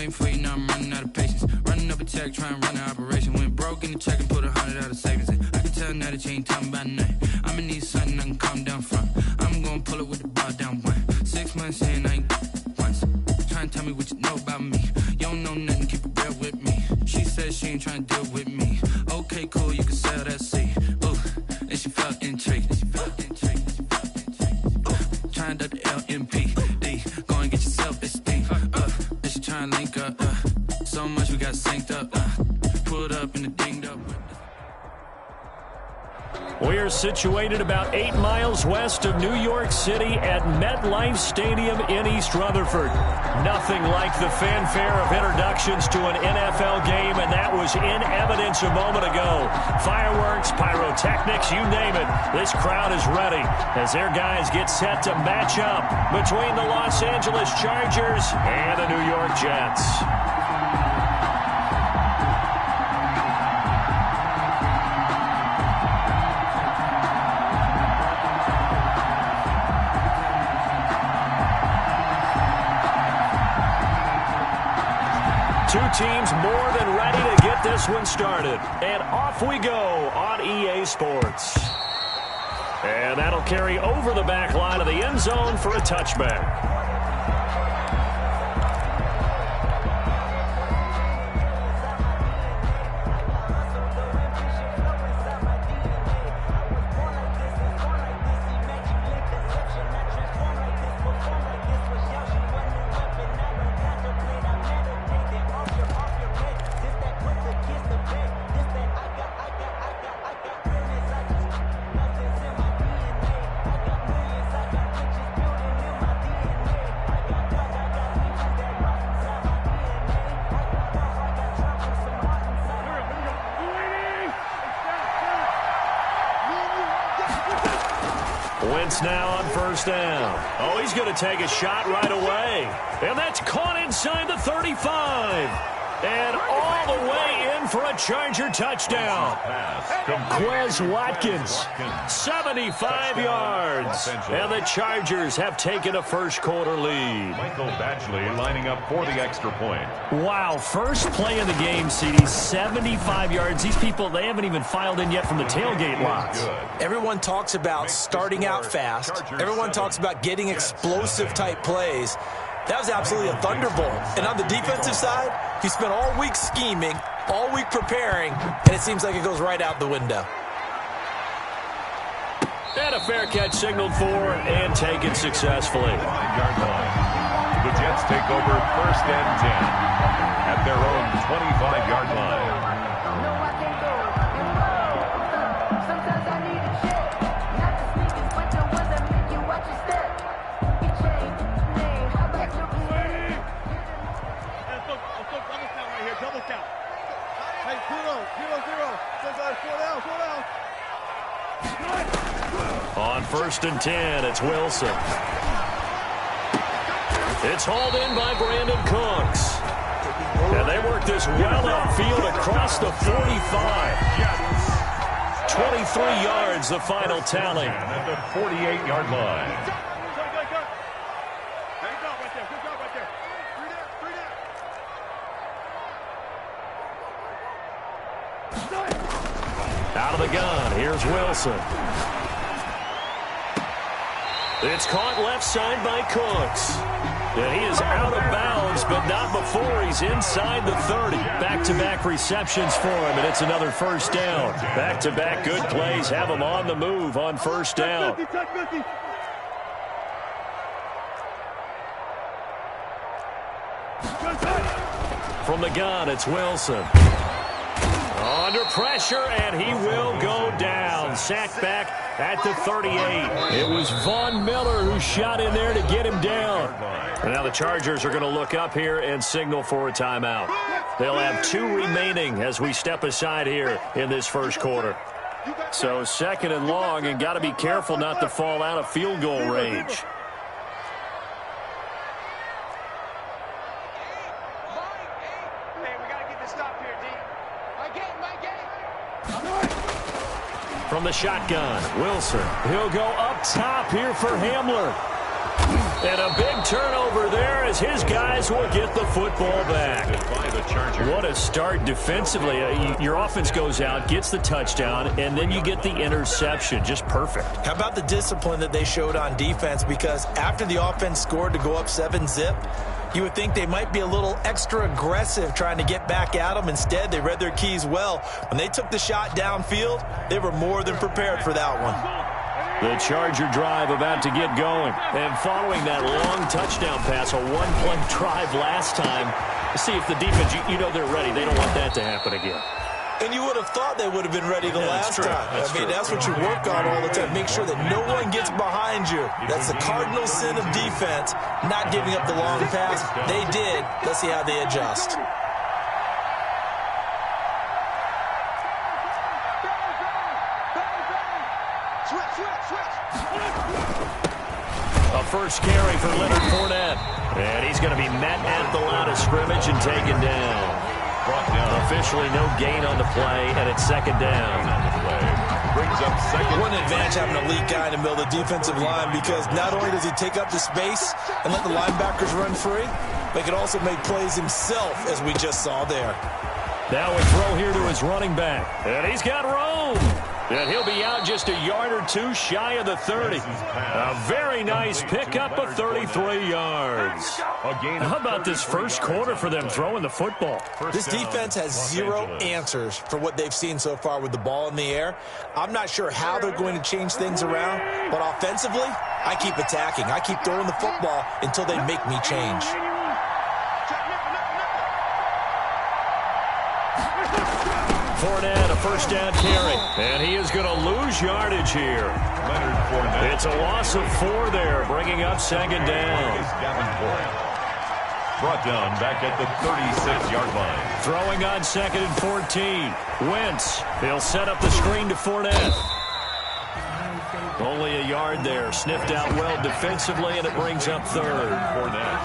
waiting for you, now I'm running out of patience. Running up a check, trying to run an operation. Went broke in the check and put 100 out of savings in. I can tell now that you ain't talking about nothing. I'ma need something I can calm down from. I'm gonna pull it with the bar down one. 6 months in, I ain't once. Trying to tell me what you know about me. You don't know nothing, keep it real with me. She said she ain't trying to deal with me. Okay, cool, you can sell that seat. Ooh, and she felt intrigued. Trying to the LMP. Go and get yourself esteem. And she trying to link up. So much we got synced up. Pulled up in the dinged up. We're situated about 8 miles west of New York City at MetLife Stadium in East Rutherford. Nothing like the fanfare of introductions to an NFL game, and that was in evidence a moment ago. Fireworks, pyrotechnics, you name it. This crowd is ready as their guys get set to match up between the Los Angeles Chargers and the New York Jets. Two teams more than ready to get this one started. And off we go on EA Sports. And that'll carry over the back line of the end zone for a touchback. Wentz now on first down. Oh, he's going to take a shot right away. And that's caught inside the 35. And all the way in for a Charger touchdown. Quez Watkins, 75 yards. And the Chargers have taken a first-quarter lead. Michael Badgley lining up for the extra point. Wow, first play of the game, CD, 75 yards. These people, they haven't even filed in yet from the tailgate lots. Everyone talks about starting out fast. Everyone talks about getting explosive-type plays. That was absolutely a thunderbolt. And on the defensive side, he spent all week scheming, all week preparing, and it seems like it goes right out the window. And a fair catch signaled for and taken successfully. 5-yard line. The Jets take over first and 10 at their own 25-yard line. On first and 10, it's Wilson. It's hauled in by Brandon Cooks. And they work this well upfield across the 45. 23 yards, the final tally. At the 48-yard line. Out of the gun, here's Wilson. It's caught left side by Cooks. And he is out of bounds, but not before he's inside the 30. Back-to-back receptions for him, and it's another first down. Back-to-back good plays have him on the move on first down. From the gun, it's Wilson. Under pressure, and he will go down. Sacked back at the 38. It was Von Miller who shot in there to get him down. And now the Chargers are going to look up here and signal for a timeout. They'll have 2 remaining as we step aside here in this first quarter. So second and long, and got to be careful not to fall out of field goal range. From the shotgun, Wilson. He'll go up top here for Hamler. And a big turnover there as his guys will get the football back. Chargers. What a start defensively. Your offense goes out, gets the touchdown, and then you get the interception. Just perfect. How about the discipline that they showed on defense? Because after the offense scored to go up 7-zip, you would think they might be a little extra aggressive trying to get back at them. Instead, they read their keys well. When they took the shot downfield, they were more than prepared for that one. The Charger drive about to get going. And following that long touchdown pass, a one-play drive last time, see if the defense, you know they're ready. They don't want that to happen again. And you would have thought they would have been ready the last time. That's what you work on all the time. Make sure that no one gets behind you. That's the cardinal sin of defense, not giving up the long pass. They did. Let's see how they adjust. A first carry for Leonard Fournette. And he's going to be met at the line of scrimmage and taken down. Officially no gain on the play, and it's second down. Brings up second. One advantage having an elite guy in the middle of the defensive line, because not only does he take up the space and let the linebackers run free, but he can also make plays himself, as we just saw there. Now a throw here to his running back. And he's got room. And he'll be out just a yard or two shy of the 30. A very nice pickup of 33 yards. How about this first quarter for them throwing the football? This defense has zero answers for what they've seen so far with the ball in the air. I'm not sure how they're going to change things around, but offensively, I keep attacking. I keep throwing the football until they make me change. Fournette, a first down carry. And he is going to lose yardage here. Leonard Fournette. It's a loss of 4 there, bringing up second down. Brought down back at the 36-yard line. Throwing on second and 14. Wentz, he'll set up the screen to Fournette. Only a yard there. Sniffed out well defensively, and it brings up third.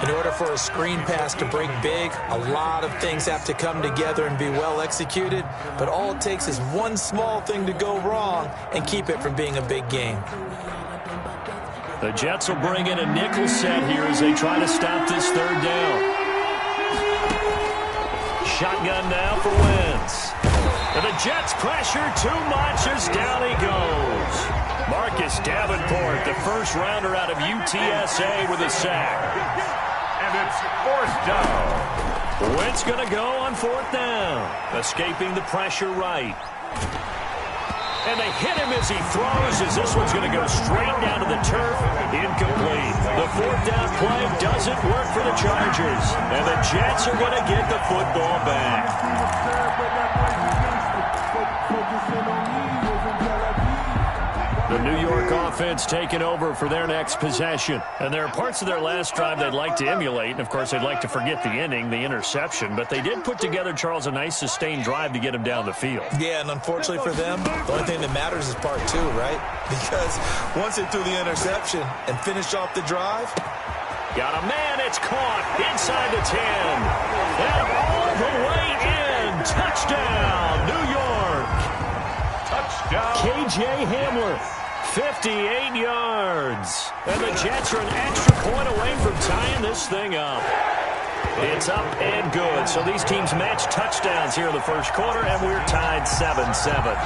In order for a screen pass to break big, a lot of things have to come together and be well executed. But all it takes is one small thing to go wrong and keep it from being a big game. The Jets will bring in a nickel set here as they try to stop this third down. Shotgun now for Wentz. And the Jets pressure too much as down he goes. Marcus Davenport, the first rounder out of UTSA with a sack. And it's fourth down. Wentz going to go on fourth down. Escaping the pressure right. And they hit him as he throws, as this one's going to go straight down to the turf. Incomplete. The fourth down play doesn't work for the Chargers. And the Jets are going to get the football back. The New York offense taking over for their next possession. And there are parts of their last drive they'd like to emulate. And, of course, they'd like to forget the inning, the interception. But they did put together, Charles, a nice sustained drive to get him down the field. Yeah, and unfortunately for them, the only thing that matters is part 2, right? Because once they threw the interception and finished off the drive. Got a man, it's caught inside the 10. And all the way in. Touchdown, New York. Touchdown. KJ Hamler. 58 yards. And the Jets are an extra point away from tying this thing up. It's up and good. So these teams match touchdowns here in the first quarter, and we're tied 7-7.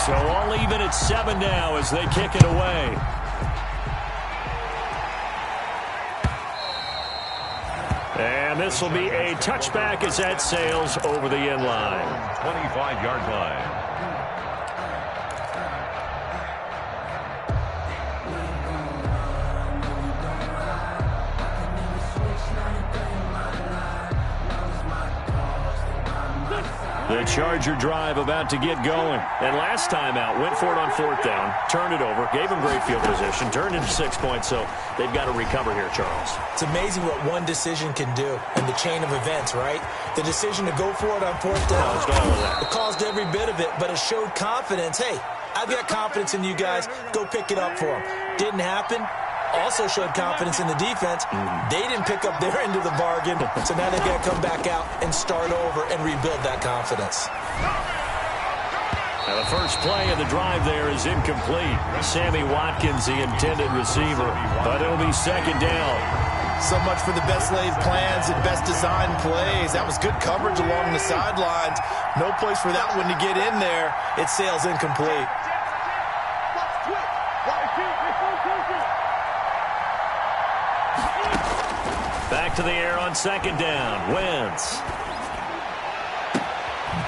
So all even at 7 now as they kick it away. And this will be a touchback as that sails over the end line. 25-yard line. The Charger drive about to get going. And last time out, went for it on fourth down, turned it over, gave them great field position, turned into 6 points, so they've got to recover here, Charles. It's amazing what one decision can do in the chain of events, right? The decision to go for it on fourth down, Caused all of that. it caused every bit of it, but it showed confidence. Hey, I've got confidence in you guys. Go pick it up for them. Didn't happen. also showed confidence in the defense. They didn't pick up their end of the bargain, so now they've got to come back out and start over and rebuild that confidence. Now the first play of the drive there is incomplete. Sammy Watkins, the intended receiver, but it'll be second down. So much for the best laid plans and best designed plays. That was good coverage along the sidelines. No place for that one to get in there. It sails incomplete. Back to the air on second down. Wentz.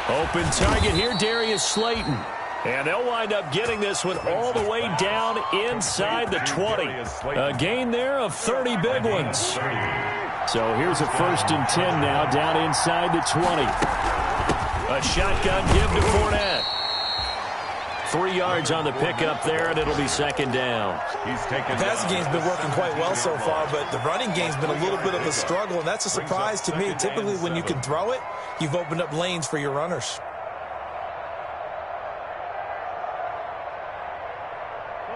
Open target here, Darius Slayton. And they'll wind up getting this one all the way down inside the 20. A gain there of 30 big ones. So here's a 1st and 10 now down inside the 20. A shotgun give to Fournette. 3 yards on the pickup there, and it'll be second down. The passing game's been working quite well so far, but the running game's been a little bit of a struggle, and that's a surprise to me. Typically, when you can throw it, you've opened up lanes for your runners.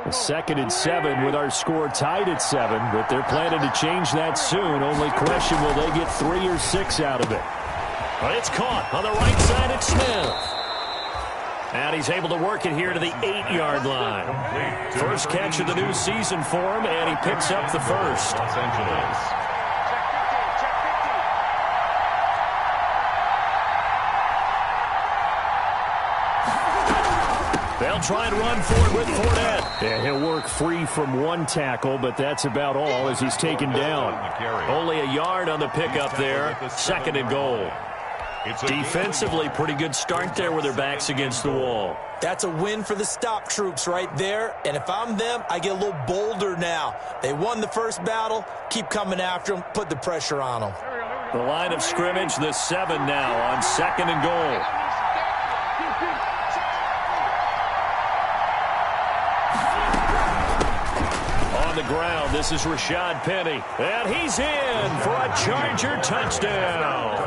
Second and 7 with our score tied at 7, but they're planning to change that soon. Only question, will they get 3 or 6 out of it? But it's caught on the right side at Smith. And he's able to work it here to the 8-yard line. First catch of the new season for him, and he picks up the first. Los Angeles. They'll try and run for it with Fournette. Yeah, he'll work free from one tackle, but that's about all as he's taken down. Only a yard on the pickup there. Second and goal. Defensively, pretty good start there with their backs against the wall. That's a win for the stop troops right there. And if I'm them, I get a little bolder now. They won the first battle. Keep coming after them. Put the pressure on them. The line of scrimmage, the 7 now on second and goal. On the ground, this is Rashad Penny. And he's in for a Charger touchdown.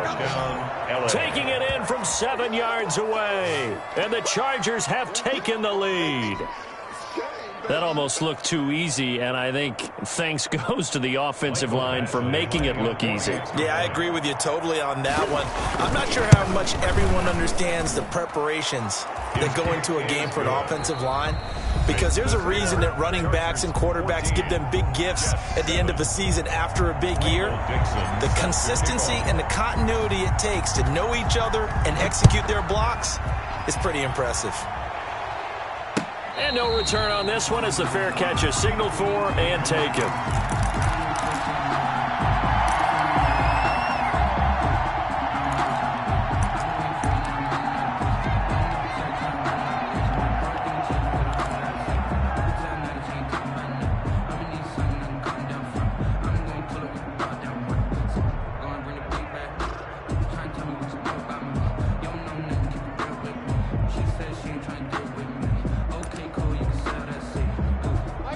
Taking it in from 7 yards away. And the Chargers have taken the lead. That almost looked too easy, and I think thanks goes to the offensive line for making it look easy. Yeah, I agree with you totally on that one. I'm not sure how much everyone understands the preparations that go into a game for an offensive line, because there's a reason that running backs and quarterbacks give them big gifts at the end of a season after a big year. The consistency and the continuity it takes to know each other and execute their blocks is pretty impressive. And no return on this one as the fair catch is signaled for and taken.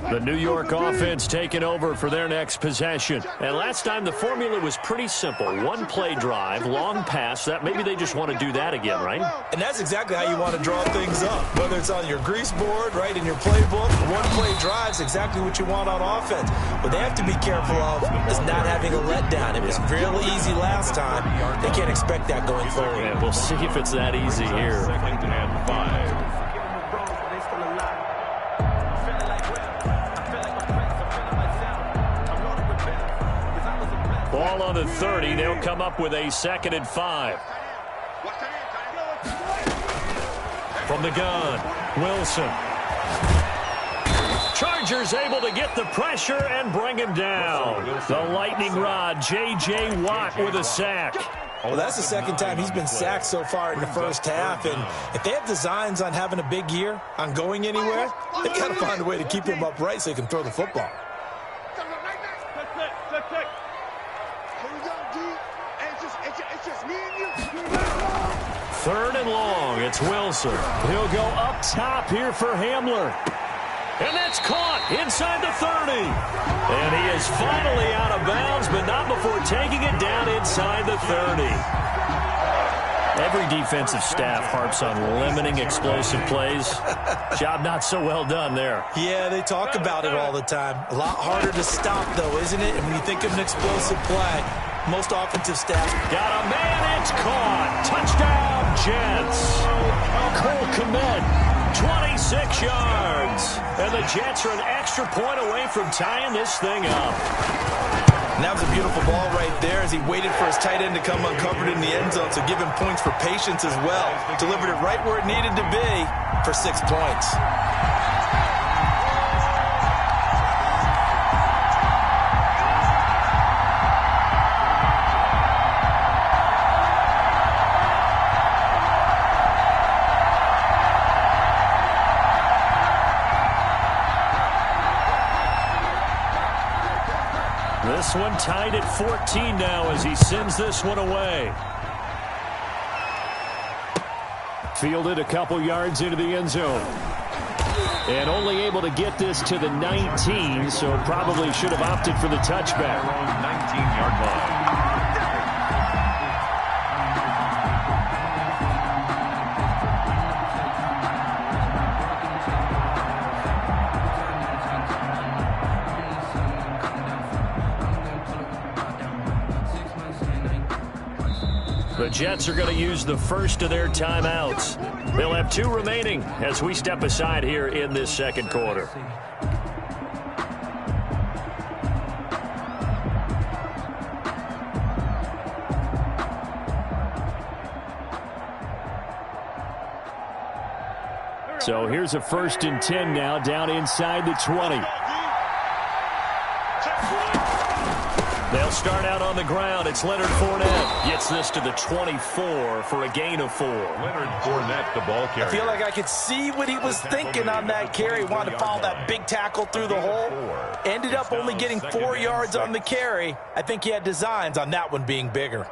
The New York offense taking over for their next possession. And last time the formula was pretty simple. One play drive, long pass. That maybe they just want to do that again, right? And that's exactly how you want to draw things up. Whether it's on your grease board, right, in your playbook, one play drive is exactly what you want on offense. What they have to be careful of is not having a letdown. It was real easy last time. They can't expect that going forward. And we'll see if it's that easy here. Second and 5. Ball on the 30. They'll come up with a 2nd and 5. From the gun, Wilson. Chargers able to get the pressure and bring him down. The lightning rod, J.J. Watt with a sack. Well, that's the second time he's been sacked so far in the first half. And if they have designs on having a big year, on going anywhere, they've got to find a way to keep him upright so he can throw the football. Third and long, it's Wilson. He'll go up top here for Hamler. And that's caught inside the 30. And he is finally out of bounds, but not before taking it down inside the 30. Every defensive staff harps on limiting explosive plays. Job not so well done there. Yeah, they talk about it all the time. A lot harder to stop, though, isn't it? And when you think of an explosive play, most offensive staff. Got a man, it's caught. Touchdown, Jets. Cole Kmet, 26 yards. And the Jets are an extra point away from tying this thing up. And that was a beautiful ball right there as he waited for his tight end to come uncovered in the end zone, so give him points for patience as well. Delivered it right where it needed to be for 6 points. This one tied at 14 now as he sends this one away. Fielded a couple yards into the end zone. And only able to get this to the 19, so probably should have opted for the touchback. 19-yard line. The Jets are going to use the first of their timeouts. They'll have 2 remaining as we step aside here in this second quarter. So here's a 1st and 10 now down inside the 20. They'll start out on the ground. It's Leonard Fournette. Gets this to the 24 for a gain of 4. Leonard Fournette, the ball carrier. I feel like I could see what he was thinking on that carry. Wanted to follow that big tackle through the hole. Ended up only getting 4 yards on the carry. I think he had designs on that one being bigger.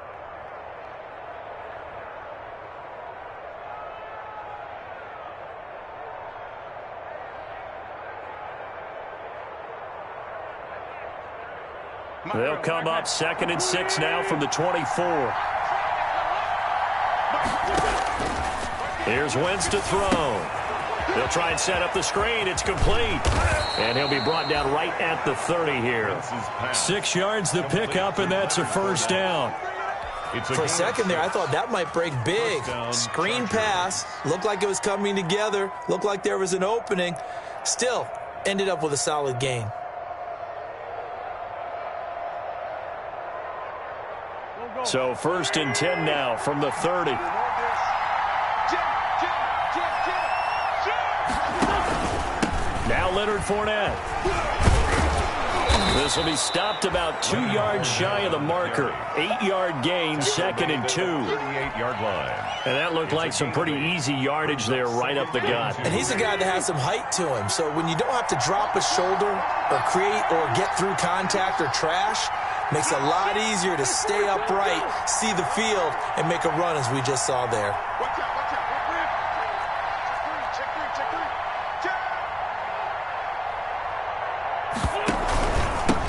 They'll come up 2nd and 6 now from the 24. Here's Wentz to throw. They'll try and set up the screen. It's complete. And he'll be brought down right at the 30 here. 6 yards the pickup, and that's a 1st down. For a second there, I thought that might break big. Screen pass. Looked like it was coming together. Looked like there was an opening. Still, ended up with a solid gain. So 1st and 10 now from the 30. Now Leonard Fournette. This will be stopped about 2 yards shy of the marker. 8-yard gain, 2nd and 2. 38-yard line. And that looked like some pretty easy yardage there right up the gut. And he's a guy that has some height to him. So when you don't have to drop a shoulder or create or get through contact or trash, makes it a lot easier to stay upright, see the field, and make a run as we just saw there.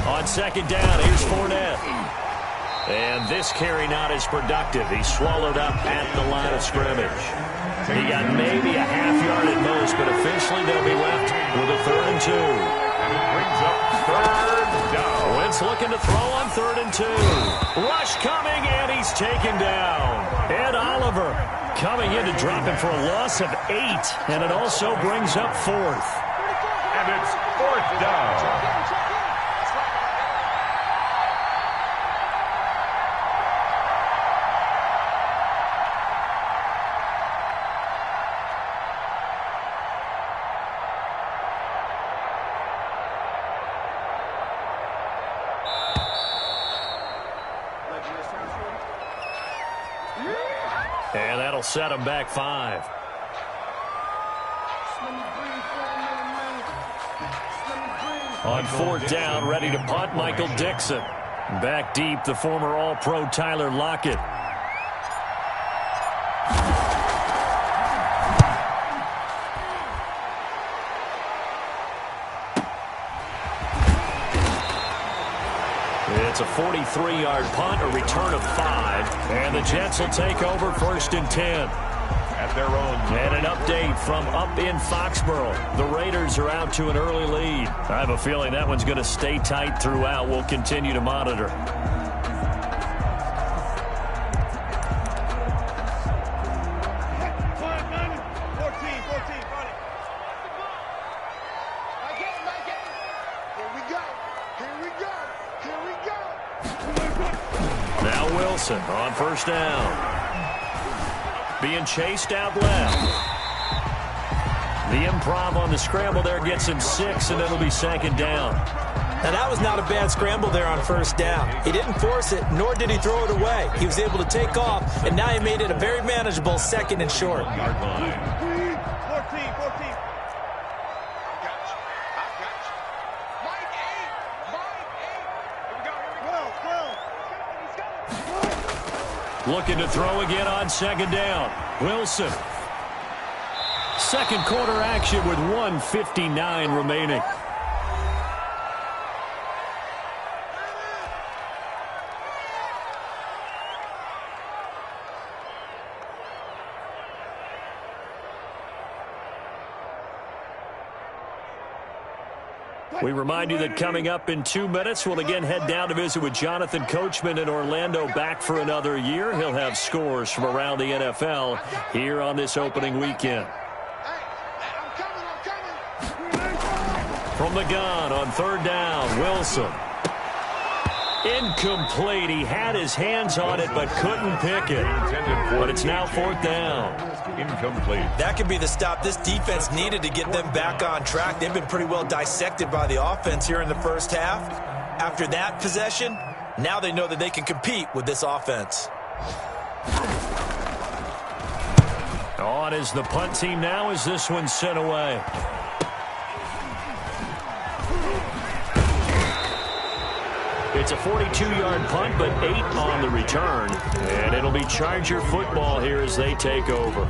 On 2nd down, here's Fournette. And this carry not as productive. He's swallowed up at the line of scrimmage. He got maybe a half yard at most, but officially they'll be left with a 3rd and 2. And it brings up 3rd down. Wentz looking to throw on 3rd and 2. Rush coming, and he's taken down. Ed Oliver coming in to drop him for a loss of 8, and it also brings up 4th. And it's 4th down. And that'll set him back 5. On 4th down, ready to punt, Michael Dixon. Back deep, the former All-Pro Tyler Lockett. It's a 43-yard punt, a return of 5, And the Jets will take over 1st and 10. At their own. And an update from up in Foxborough. The Raiders are out to an early lead. I have a feeling that one's going to stay tight throughout. We'll continue to monitor. Now Wilson on 1st down. Being chased out left. The improv on the scramble there gets him 6, and it'll be 2nd down. Now, that was not a bad scramble there on 1st down. He didn't force it, nor did he throw it away. He was able to take off, and now he made it a very manageable 2nd and short. Yard line. 14. Looking to throw again on 2nd down. Wilson. 2nd quarter action with 1:59 remaining. We remind you that coming up in 2 minutes, we'll again head down to visit with Jonathan Coachman in Orlando, back for another year. He'll have scores from around the NFL here on this opening weekend. From the gun on 3rd down, Wilson. Incomplete. He had his hands on it but couldn't pick it. But it's now 4th down. Incomplete. That could be the stop this defense needed to get them back on track. They've been pretty well dissected by the offense here in the 1st half. After that possession, now they know that they can compete with this offense. On is the punt team now as this one's sent away. It's a 42-yard punt, but 8 on the return. And it'll be Charger football here as they take over.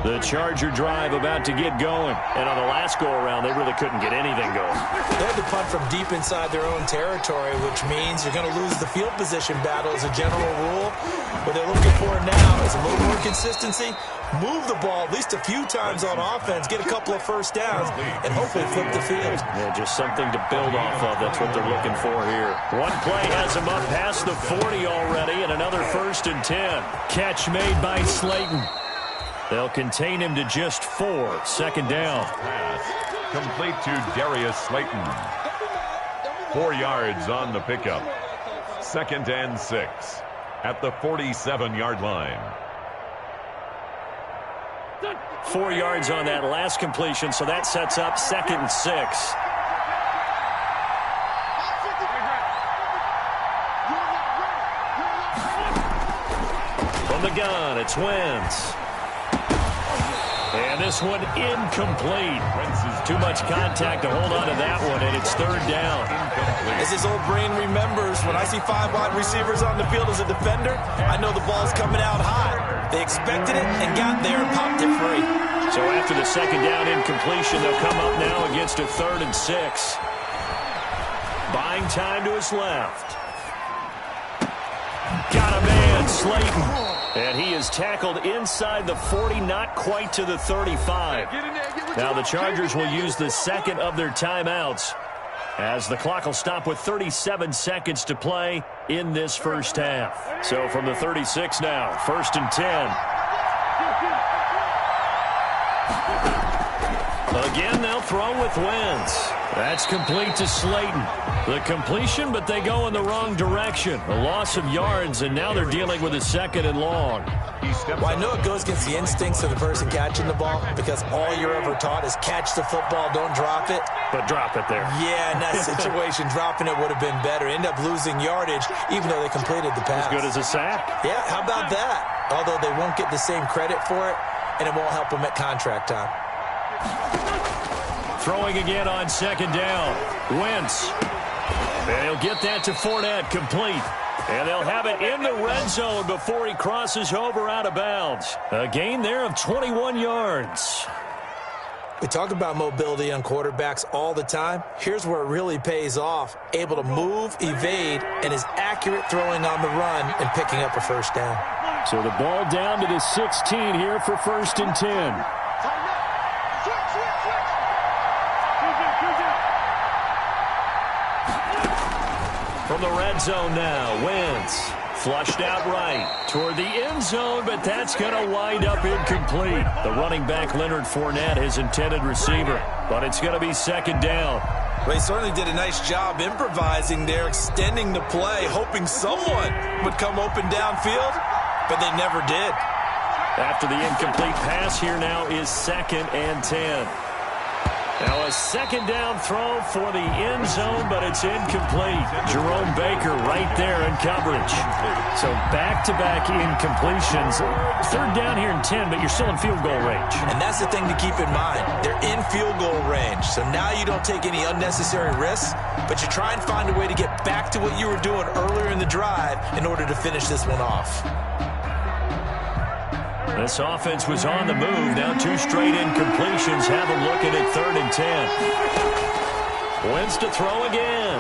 The Charger drive about to get going. And on the last go-around, they really couldn't get anything going. They had to punt from deep inside their own territory, which means you're going to lose the field position battle as a general rule. What they're looking for now is a little more consistency, move the ball at least a few times on offense, get a couple of 1st downs, and hopefully flip the field. Yeah, just something to build off of. That's what they're looking for here. One play has them up past the 40 already, and another 1st and 10. Catch made by Slayton. They'll contain him to just 4. 2nd down. Pass complete to Darius Slayton. 4 yards on the pickup. 2nd and 6 at the 47-yard line. 4 yards on that last completion, so that sets up 2nd and 6. From the gun, it's Wentz. And this one incomplete. Too much contact to hold on to that one, and it's 3rd down. As his old brain remembers, when I see 5 wide receivers on the field as a defender, I know the ball's coming out high. They expected it and got there and popped it free. So after the 2nd down incompletion, they'll come up now against a 3rd and 6. Buying time to his left. Got a man, Slayton. And he is tackled inside the 40, not quite to the 35. Now the Chargers will use the 2nd of their timeouts as the clock will stop with 37 seconds to play in this 1st half. So from the 36 now, 1st and 10. Again, they'll throw with Wentz. That's complete to Slayton. The completion, but they go in the wrong direction. A loss of yards, and now they're dealing with a 2nd and long. Well, I know it goes against the instincts of the person catching the ball because all you're ever taught is catch the football, don't drop it. But drop it there. Yeah, in that situation, dropping it would have been better. End up losing yardage, even though they completed the pass. As good as a sack. Yeah, how about that? Although they won't get the same credit for it, and it won't help them at contract time. Throwing again on 2nd down. Wentz. And he'll get that to Fournette, complete. And they'll have it in the red zone before he crosses over out of bounds. A gain there of 21 yards. We talk about mobility on quarterbacks all the time. Here's where it really pays off. Able to move, evade, and is accurate throwing on the run and picking up a first down. So the ball down to the 16 here for 1st and 10. From the red zone now, Wentz flushed out right toward the end zone, but that's going to wind up incomplete. The running back, Leonard Fournette, his intended receiver, but it's going to be 2nd down. Well, he certainly did a nice job improvising there, extending the play, hoping someone would come open downfield, but they never did. After the incomplete pass, here now is 2nd and 10. Now a 2nd down throw for the end zone, but it's incomplete. Jerome Baker right there in coverage. So back-to-back incompletions. 3rd down here in 10, but you're still in field goal range. And that's the thing to keep in mind. They're in field goal range. So now you don't take any unnecessary risks, but you try and find a way to get back to what you were doing earlier in the drive in order to finish this one off. This offense was on the move. Now 2 straight incompletions have them looking at 3rd and 10. Wentz to throw again.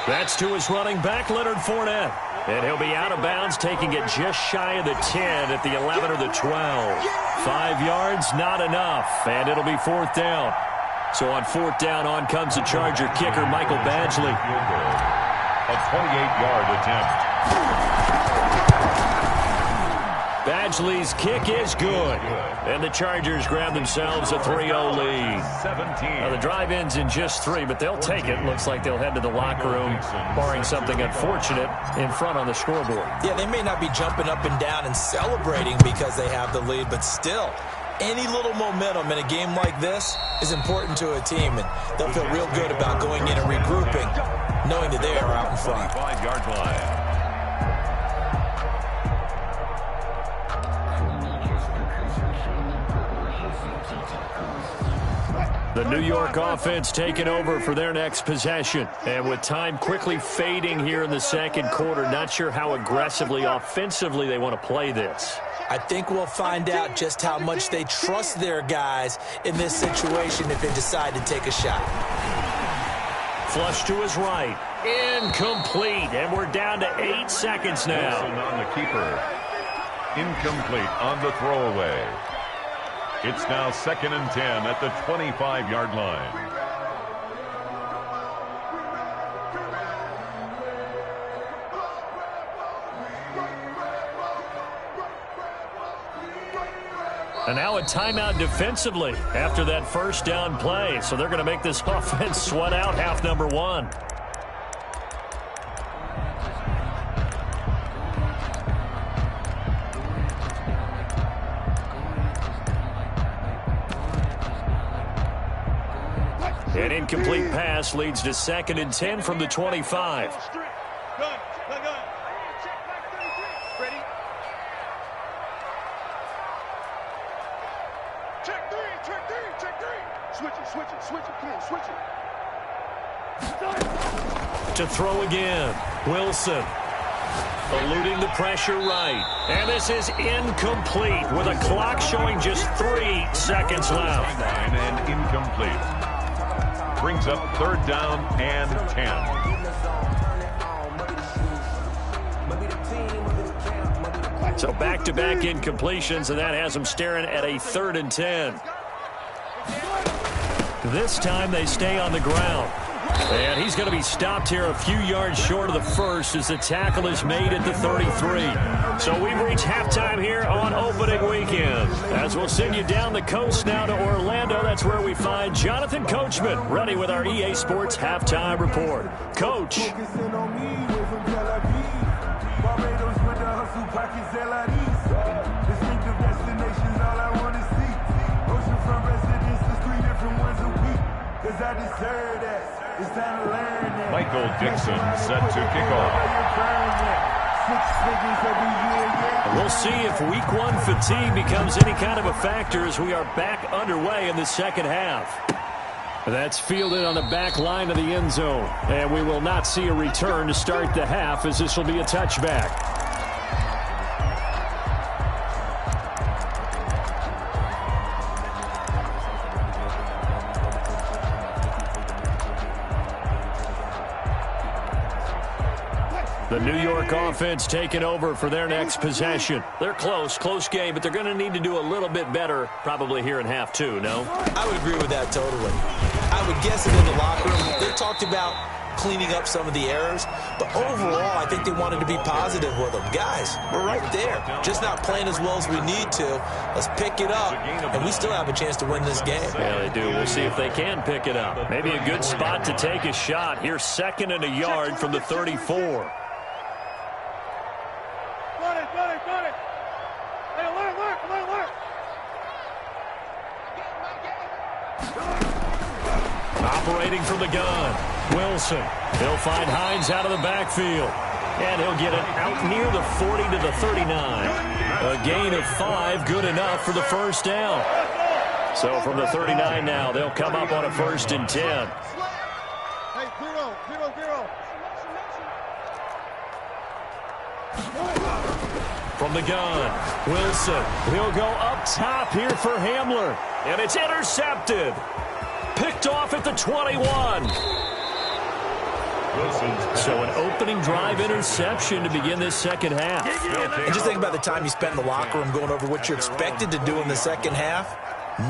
That's to his running back, Leonard Fournette. And he'll be out of bounds, taking it just shy of the 10 at the 11 or the 12. 5 yards, not enough. And it'll be 4th down. So on 4th down, on comes the Charger kicker, Michael Badgley. A 28-yard attempt. Badgley's kick is good. And the Chargers grab themselves a 3-0 lead. 17. Now the drive ends in just 3, but they'll take it. Looks like they'll head to the locker room, barring something unfortunate, in front on the scoreboard. Yeah, they may not be jumping up and down and celebrating because they have the lead, but still, any little momentum in a game like this is important to a team, and they'll feel real good about going in and regrouping, knowing that they are out in front. 5-yard line. The New York offense taking over for their next possession. And with time quickly fading here in the 2nd quarter, not sure how aggressively, offensively they want to play this. I think we'll find out just how much they trust their guys in this situation if they decide to take a shot. Flush to his right. Incomplete. And we're down to 8 seconds now. Wilson on the keeper. Incomplete on the throwaway. It's now 2nd and 10 at the 25-yard line. And now a timeout defensively after that 1st down play. So they're going to make this offense sweat out half number 1. An incomplete pass leads to 2nd and 10 from the 25. Gun. Ready? Check three. Switch it. Come on, switch it. To throw again. Wilson. Eluding the pressure right. And this is incomplete with a clock showing just 3 seconds left. Line and incomplete. Brings up 3rd down and 10. So back-to-back incompletions, and that has them staring at a 3rd and 10. This time they stay on the ground. And he's going to be stopped here a few yards short of the 1st as the tackle is made at the 33. So we've reached halftime here on opening weekend. As we'll send you down the coast now to Orlando, that's where we find Jonathan Coachman ready with our EA Sports halftime report. Coach. Michael Dixon set to kick off. We'll see if week 1 fatigue becomes any kind of a factor as we are back underway in the 2nd half. That's fielded on the back line of the end zone. And we will not see a return to start the half as this will be a touchback. The New York offense taking over for their next possession. They're close game, but they're going to need to do a little bit better probably here in half two, no? I would agree with that totally. I would guess that in the locker room, they talked about cleaning up some of the errors, but overall, I think they wanted to be positive with them. Guys, we're right there. Just not playing as well as we need to. Let's pick it up, and we still have a chance to win this game. Yeah, they do. We'll see if they can pick it up. Maybe a good spot to take a shot. Here's 2nd and a yard from the 34. Got it. Hey, alert. Operating from the gun, Wilson. He'll find Hines out of the backfield. And he'll get it out near the 40 to the 39. A gain of 5, good enough for the first down. So from the 39 now, they'll come up on a 1st and 10. Hey, 0. From the gun, Wilson. He'll go up top here for Hamler. And it's intercepted. Picked off at the 21. So an opening drive interception to begin this second half. And just think about the time you spent in the locker room going over what you're expected to do in the second half.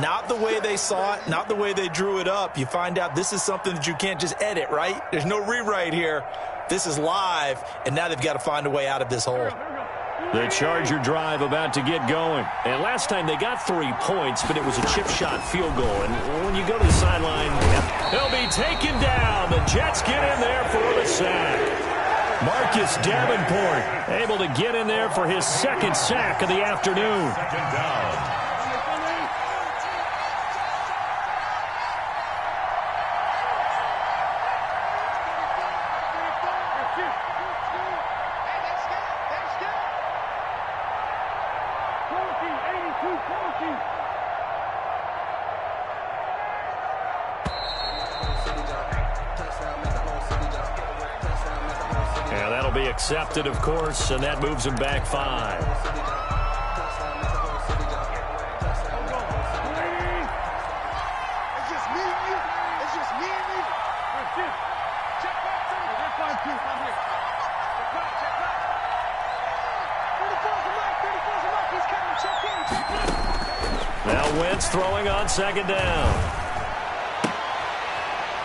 Not the way they saw it, not the way they drew it up. You find out this is something that you can't just edit, right? There's no rewrite here. This is live, and now they've got to find a way out of this hole. The Charger drive about to get going. And last time they got 3 points, but it was a chip shot field goal. And when you go to the sideline, they'll be taken down. The Jets get in there for the sack. Marcus Davenport able to get in there for his 2nd sack of the afternoon. 2nd down. Yeah, that'll be accepted, of course, and that moves him back 5. It's just me and you. Check back. Check back. 34's a mic. He's counting. Check in. Now Wentz throwing on 2nd down.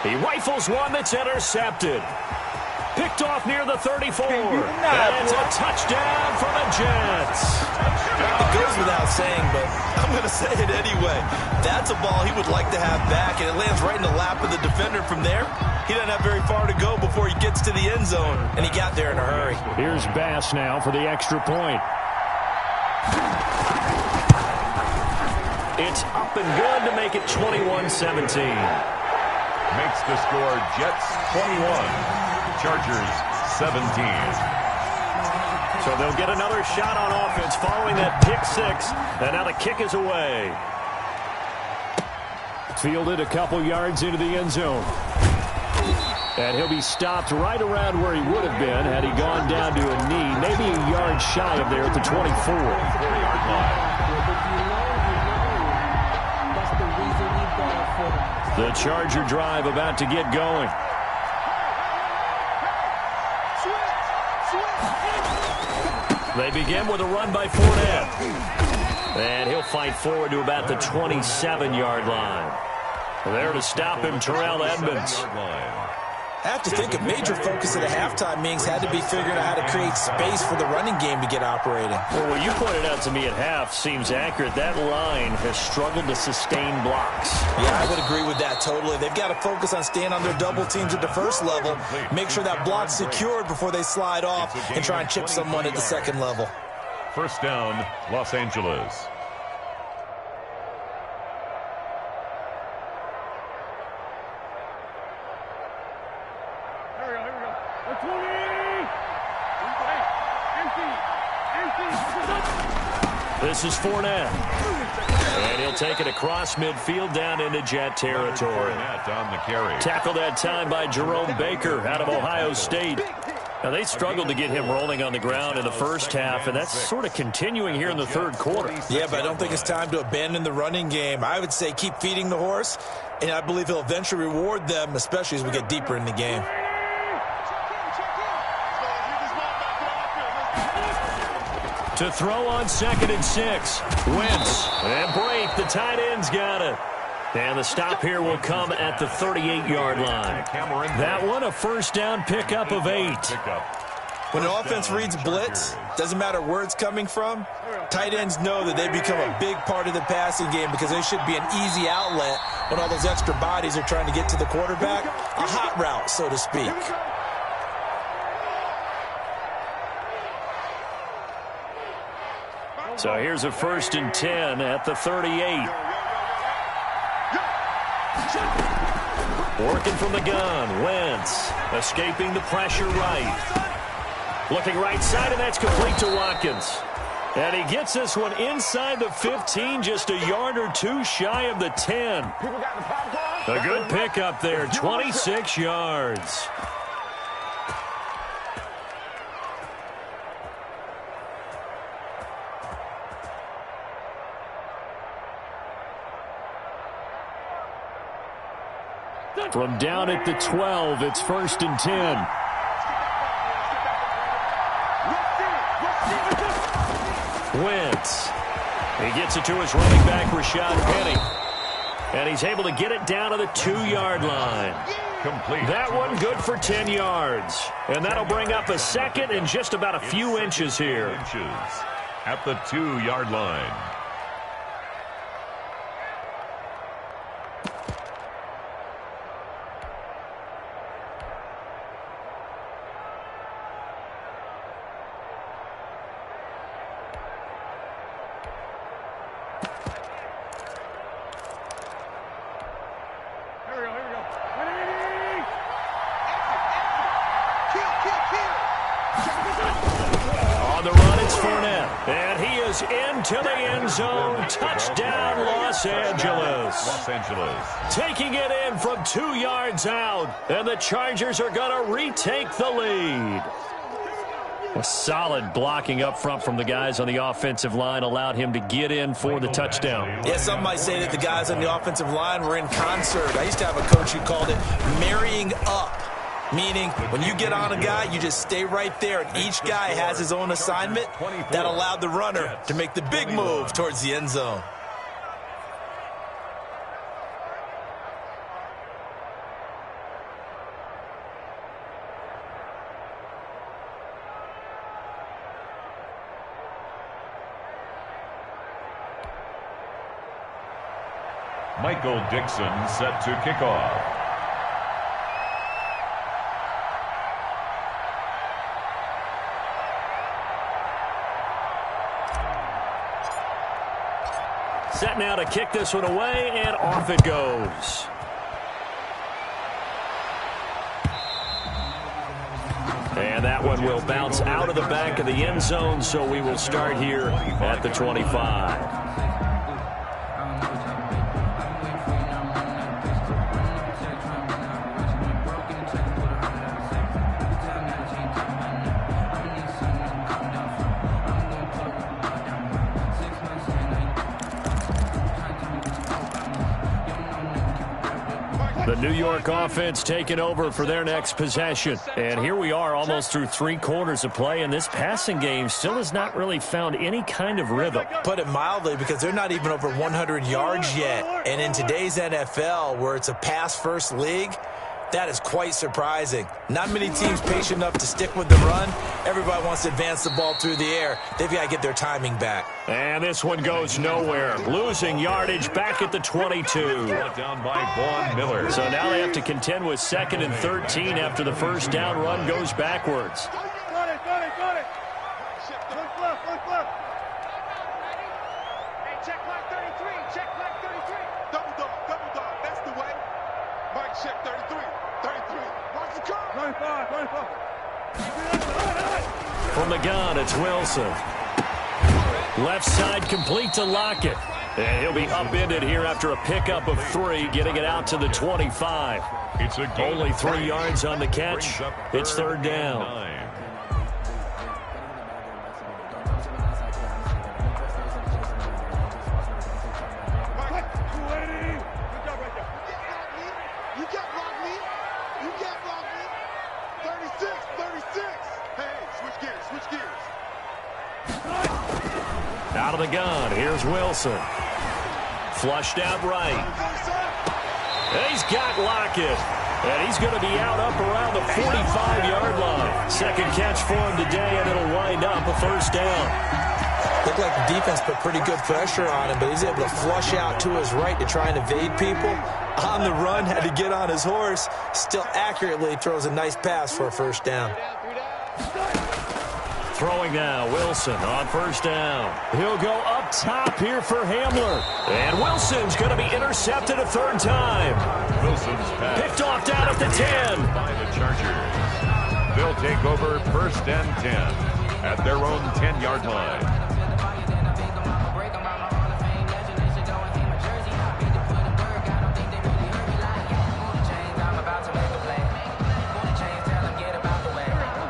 He rifles one that's intercepted. Picked off near the 34. And it's a touchdown for the Jets. It goes without saying, but I'm going to say it anyway. That's a ball he would like to have back, and it lands right in the lap of the defender from there. He doesn't have very far to go before he gets to the end zone, and he got there in a hurry. Here's Bass now for the extra point. It's up and good to make it 21-17. Makes the score Jets 21. Chargers 17. So they'll get another shot on offense following that pick 6. And now the kick is away. Fielded a couple yards into the end zone. And he'll be stopped right around where he would have been had he gone down to a knee. Maybe a yard shy of there at the 24. 4-yard line. The Charger drive about to get going. They begin with a run by Fournette. And he'll fight forward to about the 27-yard line. There to stop him, Terrell Edmonds. I have to think a major focus of the halftime meetings had to be figuring out how to create space for the running game to get operating. Well, what you pointed out to me at half seems accurate. That line has struggled to sustain blocks. Yeah, I would agree with that totally. They've got to focus on staying on their double teams at the first level, make sure that block's secured before they slide off, and try and chip someone at the second level. 1st down, Los Angeles. This is Fournette. And he'll take it across midfield down into Jet territory. On the carry. Tackled that time by Jerome Baker out of Ohio State. Now, they struggled to get him rolling on the ground in the first half, and that's sort of continuing here in the 3rd quarter. Yeah, but I don't think it's time to abandon the running game. I would say keep feeding the horse, and I believe he'll eventually reward them, especially as we get deeper in the game. To throw on 2nd and 6. Wentz. And break. The tight end's got it. And the stop here will come at the 38-yard line. That one a first down pickup of 8. When the offense reads blitz, doesn't matter where it's coming from, tight ends know that they become a big part of the passing game because they should be an easy outlet when all those extra bodies are trying to get to the quarterback. A hot route, so to speak. So here's a 1st and 10 at the 38. Working from the gun, Wentz. Escaping the pressure right. Looking right side, and that's complete to Watkins. And he gets this one inside the 15, just a yard or two shy of the 10. A good pickup there, 26 yards. From down at the 12, it's 1st and 10. Wentz. He gets it to his running back, Rashad Penny. And he's able to get it down to the 2-yard line. Complete. That one good for 10 yards. And that'll bring up a 2nd and just about a few inches here. At the 2-yard line. Into the end zone. Touchdown, Los Angeles. Taking it in from 2 yards out. And the Chargers are going to retake the lead. A solid blocking up front from the guys on the offensive line allowed him to get in for the touchdown. Yeah, some might say that the guys on the offensive line were in concert. I used to have a coach who called it marrying up. Meaning, when you get on a guy, you just stay right there, and each guy has his own assignment. That allowed the runner to make the big move towards the end zone. Michael Dixon set to kick off. Set now to kick this one away, and off it goes. And that one will bounce out of the back of the end zone, so we will start here at the 25. The New York offense taking over for their next possession. And here we are almost through 3 quarters of play, and this passing game still has not really found any kind of rhythm. Put it mildly, because they're not even over 100 yards yet. And in today's NFL, where it's a pass-first league, that is quite surprising. Not many teams patient enough to stick with the run. Everybody wants to advance the ball through the air. They've got to get their timing back. And this one goes nowhere. Losing yardage back at the 22. Down by Von Miller. So now they have to contend with 2nd and 13 after the first down run goes backwards. Got it. Look left. Hey, check mark 33. Double dog. That's the way. Mike, check 33. Watch the car. 25. From the gun, it's Wilson. Left side complete to Lockett. And he'll be upended here after a pickup of 3, getting it out to the 25. It's only 3 yards on the catch. It's 3rd down. From the gun, here's Wilson. Flushed out right. And he's got Lockett. And he's going to be out up around the 45-yard line. Second catch for him today, and it'll wind up a first down. Looked like the defense put pretty good pressure on him, but he's able to flush out to his right to try and evade people. On the run, had to get on his horse. Still accurately throws a nice pass for a first down. Throwing now, Wilson on first down. He'll go up top here for Hamler. And Wilson's going to be intercepted a third time. Wilson's pass Picked off down at the 10. by the Chargers. They'll take over first and 10 at their own 10-yard line.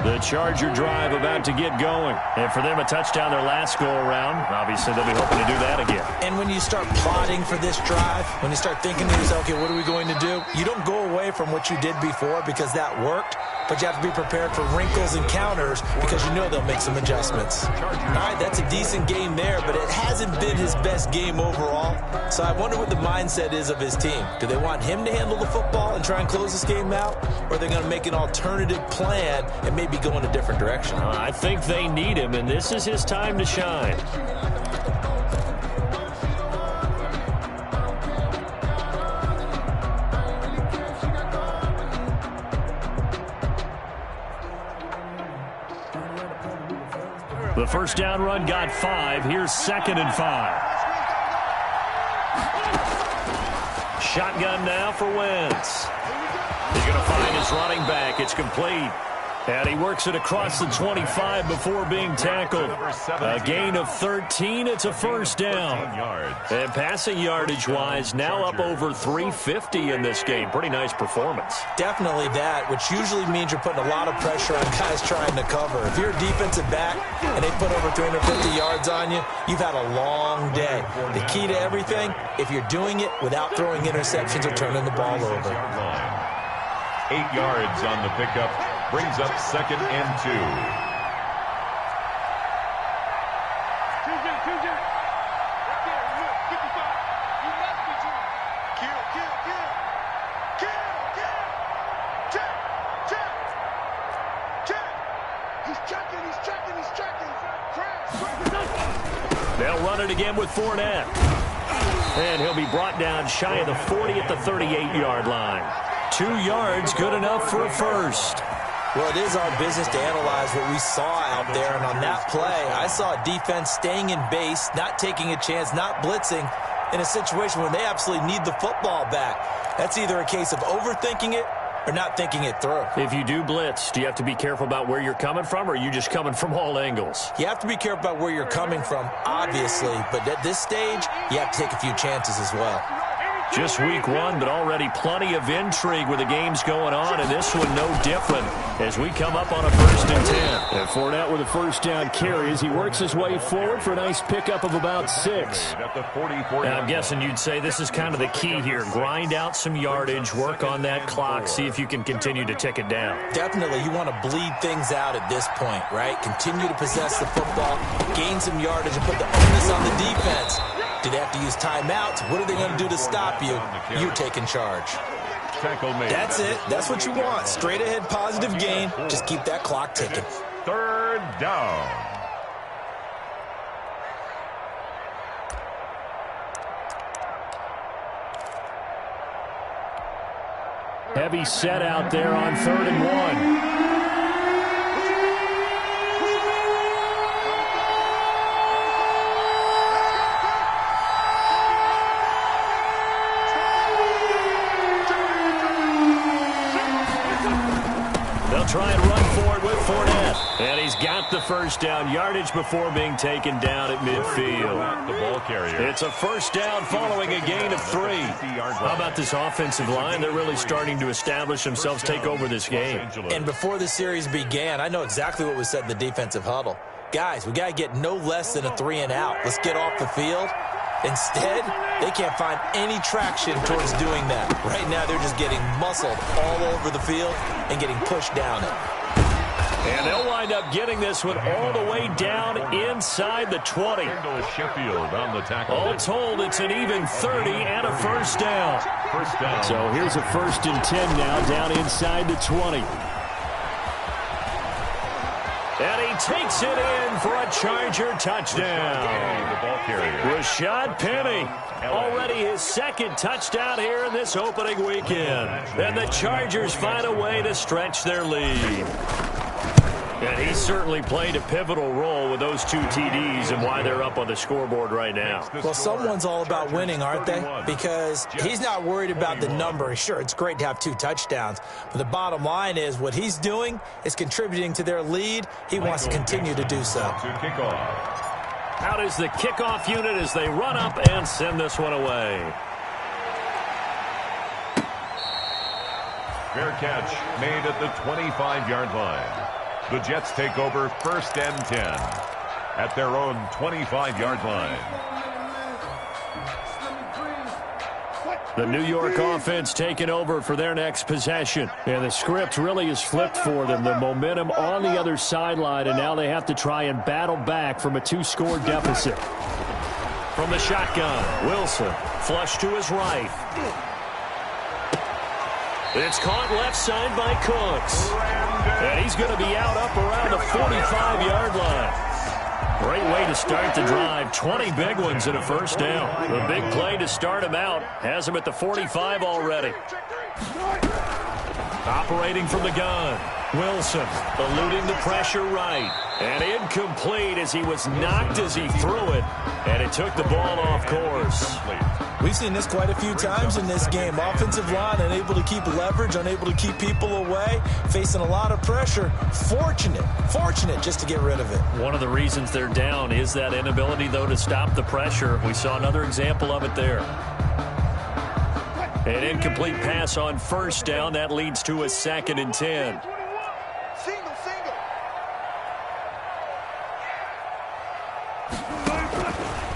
The Charger drive about to get going. And for them, a touchdown their last go-around. Obviously, they'll be hoping to do that again. And when you start plotting for this drive, when you start thinking to yourself, okay, what are we going to do? You don't go away from what you did before because that worked, but you have to be prepared for wrinkles and counters because you know they'll make some adjustments. All right, that's a decent game there, but it hasn't been his best game overall. So I wonder what the mindset is of his team. Do they want him to handle the football and try and close this game out, or are they going to make an alternative plan and maybe go in a different direction? I think they need him, and this is his time to shine. The first down run got 5. Here's 2nd and 5. Shotgun now for Wentz. He's going to find his running back. It's complete. And he works it across the 25 before being tackled. A gain of 13. It's a first down. And passing yardage-wise, now up over 350 in this game. Pretty nice performance. Definitely that, which usually means you're putting a lot of pressure on guys trying to cover. If you're a defensive back and they put over 350 yards on you, you've had a long day. The key to everything, if you're doing it without throwing interceptions or turning the ball over. 8 yards on the pickup. Brings up 2nd and 2. They'll run it again with Fournette. And he'll be brought down shy of the 40 at the 38-yard line. 2 yards, good enough for a first. Well, it is our business to analyze what we saw out there, and on that play, I saw a defense staying in base, not taking a chance, not blitzing, in a situation where they absolutely need the football back. That's either a case of overthinking it or not thinking it through. If you do blitz, do you have to be careful about where you're coming from, or are you just coming from all angles? You have to be careful about where you're coming from, obviously, but at this stage, you have to take a few chances as well. Just week 1, but already plenty of intrigue with the games going on, and this one no different as we come up on a 1st and 10. And Fournette with a first down carry as he works his way forward for a nice pickup of about 6. Now, I'm guessing you'd say this is kind of the key here. Grind out some yardage, work on that clock, see if you can continue to tick it down. Definitely, you want to bleed things out at this point, right? Continue to possess the football, gain some yardage, and put the onus on the defense. Do they have to use timeouts? What are they going to do to stop you? You're taking charge. That's it. That's what you want. Straight ahead positive gain. Just keep that clock ticking. 3rd down. Heavy set out there on 3rd and 1. Try and run for it with Fournette. And he's got the first down yardage before being taken down at midfield. The ball carrier. It's a first down following a gain of 3. How about this offensive line? They're really starting to establish themselves, take over this game. And before the series began, I know exactly what was said in the defensive huddle. Guys, we got to get no less than a 3 and out. Let's get off the field. Instead, they can't find any traction towards doing that. Right now, they're just getting muscled all over the field and getting pushed down it. And they'll wind up getting this one all the way down inside the 20. Sheffield on the tackle. All told, it's an even 30 and a first down. First down. So here's a 1st and 10 now down inside the 20. And he takes it in for a Charger touchdown. The ball carrier. Rashad Penny, already his 2nd touchdown here in this opening weekend. And the Chargers find a way to stretch their lead. And he certainly played a pivotal role with those 2 TDs and why they're up on the scoreboard right now. Well, someone's all about winning, aren't they? Because he's not worried about the number. Sure, it's great to have 2 touchdowns. But the bottom line is what he's doing is contributing to their lead. He wants to continue to do so. Out is the kickoff unit as they run up and send this one away. Fair catch made at the 25-yard line. The Jets take over 1st and 10 at their own 25-yard line. The New York offense taking over for their next possession. And the script really is flipped for them. The momentum on the other sideline, and now they have to try and battle back from a 2-score deficit. From the shotgun, Wilson, flush to his right. It's caught left side by Cooks. And he's going to be out up around the 45-yard line. Great way to start the drive. 20 big ones and a first down. The big play to start him out has him at the 45 already. Operating from the gun, Wilson eluding the pressure right. And incomplete as he was knocked as he threw it. And it took the ball off course. We've seen this quite a few times in this game. Offensive line unable to keep leverage, unable to keep people away, facing a lot of pressure. Fortunate just to get rid of it. One of the reasons they're down is that inability, though, to stop the pressure. We saw another example of it there. An incomplete pass on first down. That leads to a 2nd and 10.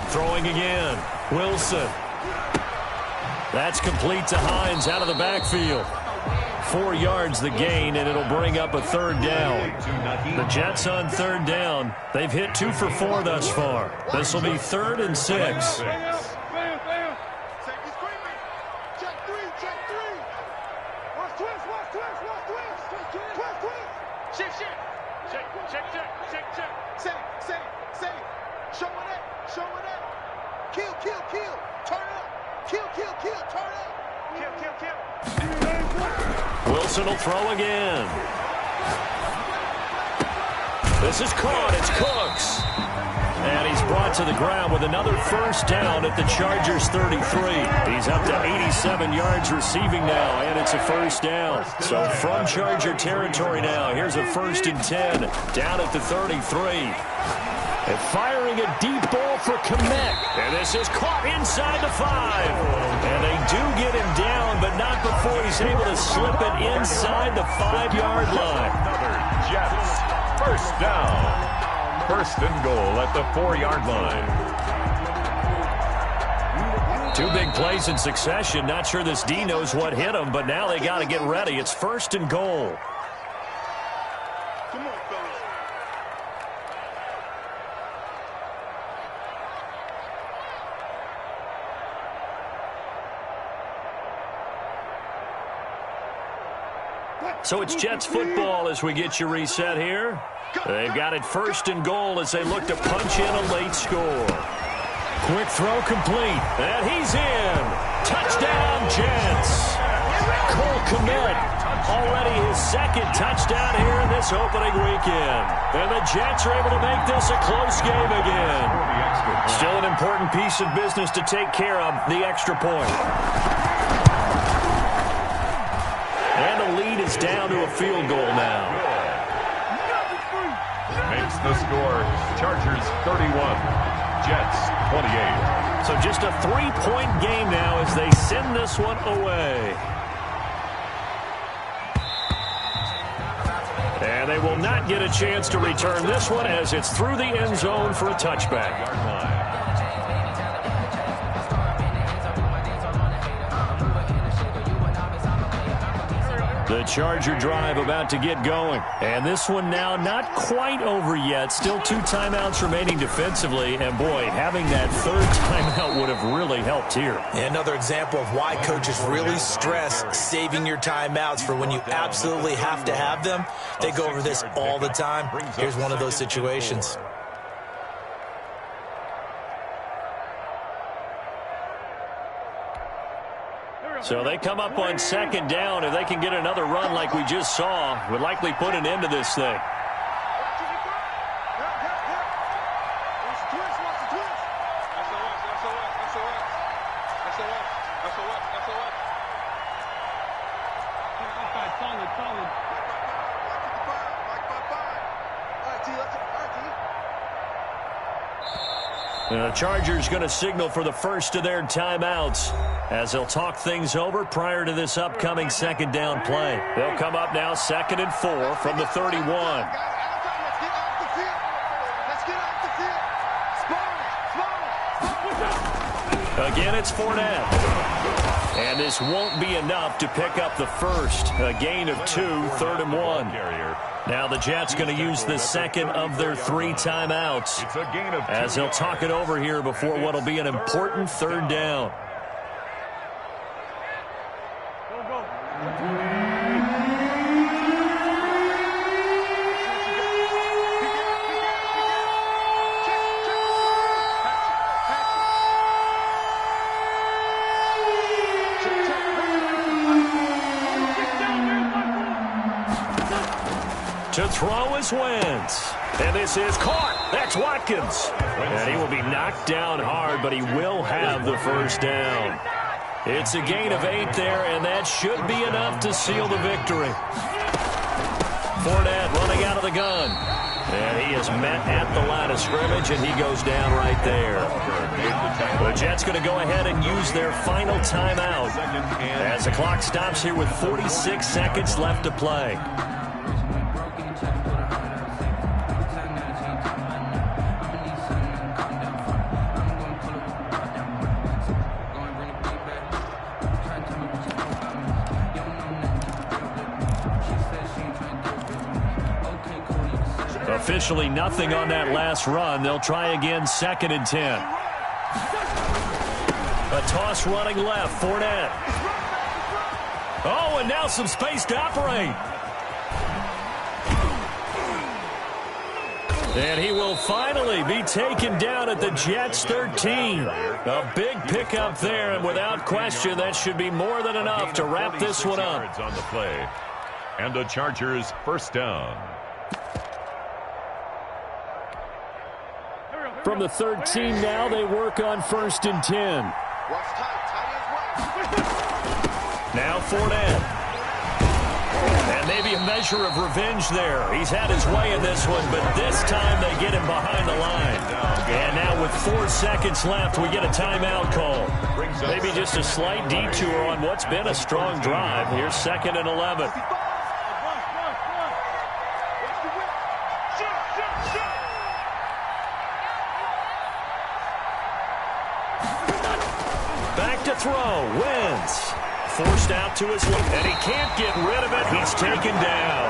Throwing again. Wilson. That's complete to Hines out of the backfield. 4 yards the gain, and it'll bring up a 3rd down. The Jets on 3rd down. They've hit 2 for 4 thus far. This will be 3rd and 6. Wilson will throw again. This is caught. It's Cooks. And he's brought to the ground with another first down at the Chargers 33. He's up to 87 yards receiving now, and it's a first down. So from Charger territory now, here's a 1st and 10 down at the 33. And firing a deep ball for Kmet. And this is caught inside the 5. And they do get him down, but not before he's able to slip it inside the 5-yard line. Another Jets first down. 1st and goal at the 4-yard line. 2 big plays in succession. Not sure this D knows what hit him, but now they got to get ready. It's 1st and goal. Come on, fellas. So it's Jets football as we get you reset here. They've got it 1st and goal as they look to punch in a late score. Quick throw complete. And he's in. Touchdown, Jets. Cole Kmet, already his 2nd touchdown here in this opening weekend. And the Jets are able to make this a close game again. Still an important piece of business to take care of, the extra point. And the lead is down to a field goal now. Makes the score Chargers 31, Jets 28. So just a 3-point game now as they send this one away. And they will not get a chance to return this one as it's through the end zone for a touchback. The Charger drive about to get going. And this one now not quite over yet. Still 2 timeouts remaining defensively. And, boy, having that 3rd timeout would have really helped here. Another example of why coaches really stress saving your timeouts for when you absolutely have to have them. They go over this all the time. Here's one of those situations. So they come up on 2nd down. If they can get another run like we just saw, would likely put an end to this thing. The Chargers going to signal for the first of their timeouts as they'll talk things over prior to this upcoming 2nd down play. They'll come up now 2nd and 4 from the 31. Again, it's Fournette. And this won't be enough to pick up the first. A gain of 2, 3rd and 1. Now the Jets going to use the 2nd of their 3 timeouts as they'll talk it over here before what will be an important 3rd down. To throw is Wentz. And this is caught. That's Watkins. And he will be knocked down hard, but he will have the first down. It's a gain of 8 there, and that should be enough to seal the victory. Fournette running out of the gun. And he is met at the line of scrimmage, and he goes down right there. The Jets going to go ahead and use their final timeout as the clock stops here with 46 seconds left to play. Officially nothing on that last run. They'll try again 2nd and 10. A toss running left. Fournette. Oh, and now some space to operate. And he will finally be taken down at the Jets 13. A big pickup there, and without question, that should be more than enough to wrap this one up. On the play. And the Chargers first down. From the 13 now, they work on 1st and 10. Now Fournette. And maybe a measure of revenge there. He's had his way in this one, but this time they get him behind the line. And now with 4 seconds left, we get a timeout call. Maybe just a slight detour on what's been a strong drive. Here's 2nd and 11. Back to throw. Wentz. Forced out to his left, and he can't get rid of it. He's taken down.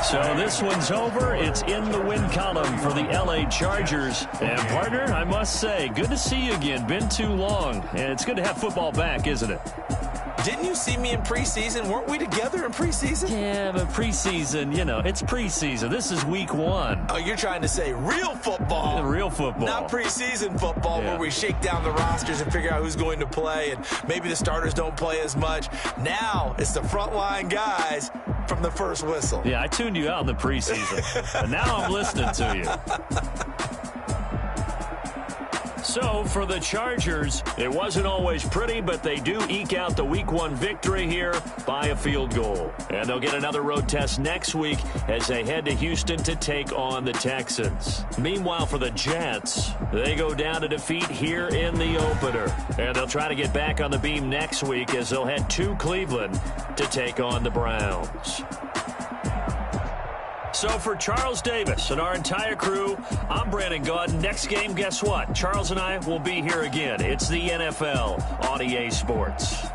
So this one's over. It's in the win column for the LA Chargers. And, partner, I must say, good to see you again. Been too long. And it's good to have football back, isn't it? Didn't you see me in preseason? Weren't we together in preseason? Yeah, but preseason, you know, it's preseason. This is week 1. Oh, you're trying to say real football. Real football. Not preseason football where we shake down the rosters and figure out who's going to play, and maybe the starters don't play as much. Now it's the frontline guys from the first whistle. Yeah, I tuned you out in the preseason. But now I'm listening to you. So, for the Chargers, it wasn't always pretty, but they do eke out the Week 1 victory here by a field goal. And they'll get another road test next week as they head to Houston to take on the Texans. Meanwhile, for the Jets, they go down to defeat here in the opener. And they'll try to get back on the beam next week as they'll head to Cleveland to take on the Browns. So for Charles Davis and our entire crew, I'm Brandon Gaudin. Next game, guess what? Charles and I will be here again. It's the NFL on EA Sports.